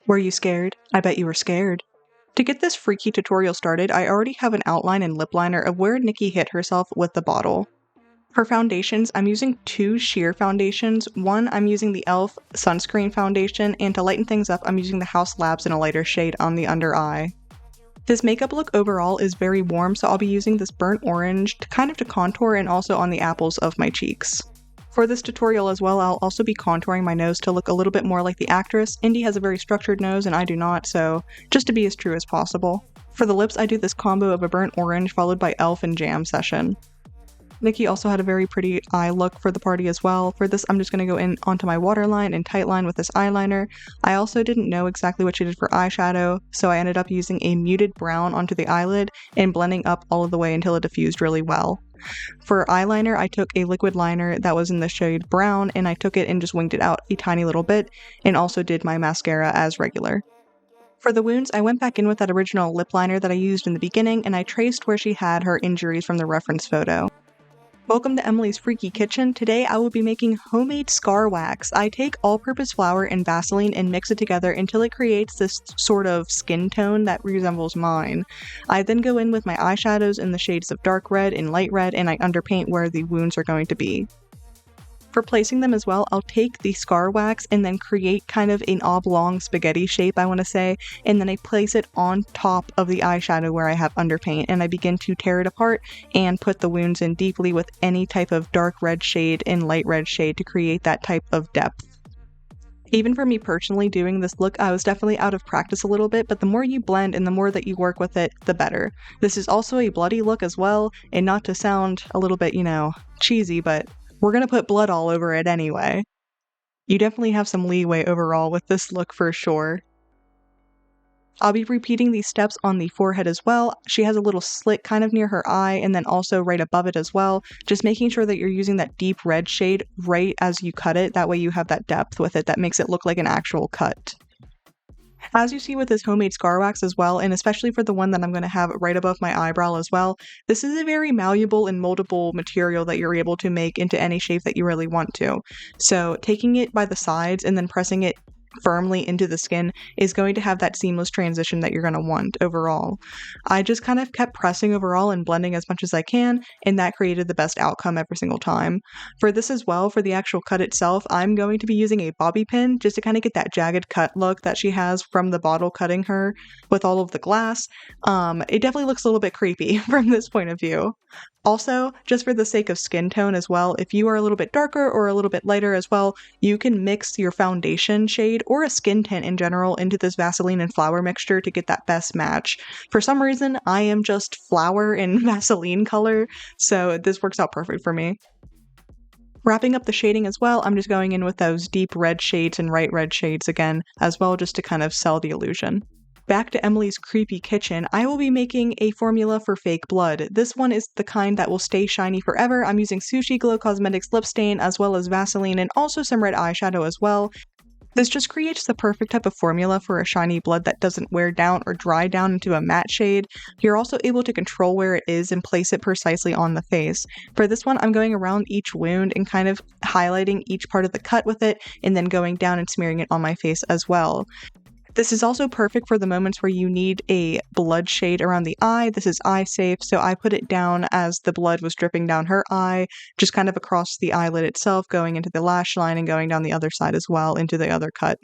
Were you scared? I bet you were scared. To get this freaky tutorial started, I already have an outline and lip liner of where Nikki hit herself with the bottle. For foundations, I'm using two sheer foundations. One, I'm using the e.l.f. Sunscreen Foundation, and to lighten things up, I'm using the House Labs in a lighter shade on the under eye. This makeup look overall is very warm, so I'll be using this burnt orange to contour and also on the apples of my cheeks. For this tutorial as well, I'll also be contouring my nose to look a little bit more like the actress. Indy has a very structured nose and I do not, so just to be as true as possible. For the lips, I do this combo of a burnt orange followed by e.l.f. and Jam Session. Nikki also had a very pretty eye look for the party as well. For this, I'm just going to go in onto my waterline and tightline with this eyeliner. I also didn't know exactly what she did for eyeshadow, so I ended up using a muted brown onto the eyelid and blending up all of the way until it diffused really well. For eyeliner, I took a liquid liner that was in the shade brown and I took it and just winged it out a tiny little bit and also did my mascara as regular. For the wounds, I went back in with that original lip liner that I used in the beginning and I traced where she had her injuries from the reference photo. Welcome to Emily's Freaky Kitchen. Today I will be making homemade scar wax. I take all-purpose flour and Vaseline and mix it together until it creates this sort of skin tone that resembles mine. I then go in with my eyeshadows in the shades of dark red and light red and I underpaint where the wounds are going to be. For placing them as well, I'll take the scar wax and then create kind of an oblong spaghetti shape, I want to say, and then I place it on top of the eyeshadow where I have underpaint, and I begin to tear it apart and put the wounds in deeply with any type of dark red shade and light red shade to create that type of depth. Even for me personally doing this look, I was definitely out of practice a little bit, but the more you blend and the more that you work with it, the better. This is also a bloody look as well, and not to sound a little bit, cheesy, but we're gonna put blood all over it anyway. You definitely have some leeway overall with this look for sure. I'll be repeating these steps on the forehead as well. She has a little slit kind of near her eye and then also right above it as well. Just making sure that you're using that deep red shade right as you cut it. That way you have that depth with it that makes it look like an actual cut. As you see with this homemade scar wax as well, and especially for the one that I'm going to have right above my eyebrow as well, this is a very malleable and moldable material that you're able to make into any shape that you really want to. So taking it by the sides and then pressing it firmly into the skin is going to have that seamless transition that you're going to want overall. I just kind of kept pressing overall and blending as much as I can, and that created the best outcome every single time. For this as well, for the actual cut itself, I'm going to be using a bobby pin just to kind of get that jagged cut look that she has from the bottle cutting her with all of the glass. It definitely looks a little bit creepy from this point of view. Also, just for the sake of skin tone as well, if you are a little bit darker or a little bit lighter as well, you can mix your foundation shade or a skin tint in general into this Vaseline and flour mixture to get that best match. For some reason, I am just flour and Vaseline color, so this works out perfect for me. Wrapping up the shading as well, I'm just going in with those deep red shades and bright red shades again as well, just to kind of sell the illusion. Back to Emily's creepy kitchen, I will be making a formula for fake blood. This one is the kind that will stay shiny forever. I'm using Sushi Glow Cosmetics lip stain as well as Vaseline and also some red eyeshadow as well. This just creates the perfect type of formula for a shiny blood that doesn't wear down or dry down into a matte shade. You're also able to control where it is and place it precisely on the face. For this one, I'm going around each wound and kind of highlighting each part of the cut with it and then going down and smearing it on my face as well. This is also perfect for the moments where you need a blood shade around the eye. This is eye safe, so I put it down as the blood was dripping down her eye, just kind of across the eyelid itself, going into the lash line and going down the other side as well into the other cut.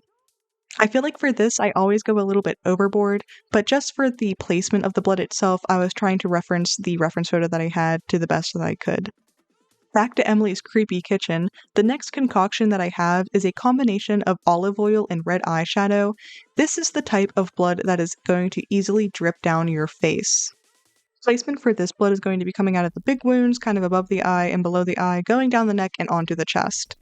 I feel like for this, I always go a little bit overboard, but just for the placement of the blood itself, I was trying to reference the reference photo that I had to the best that I could. Back to Emily's creepy kitchen, the next concoction that I have is a combination of olive oil and red eyeshadow. This is the type of blood that is going to easily drip down your face. Placement for this blood is going to be coming out of the big wounds, kind of above the eye and below the eye, going down the neck and onto the chest.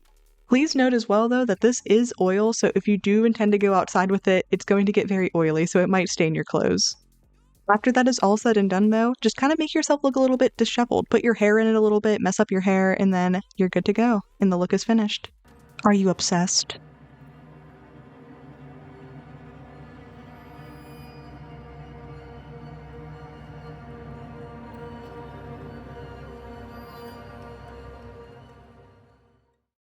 Please note as well though that this is oil, so if you do intend to go outside with it, it's going to get very oily, so it might stain your clothes. After that is all said and done though, just kind of make yourself look a little bit disheveled. Put your hair in it a little bit, mess up your hair, and then you're good to go, and the look is finished. Are you obsessed?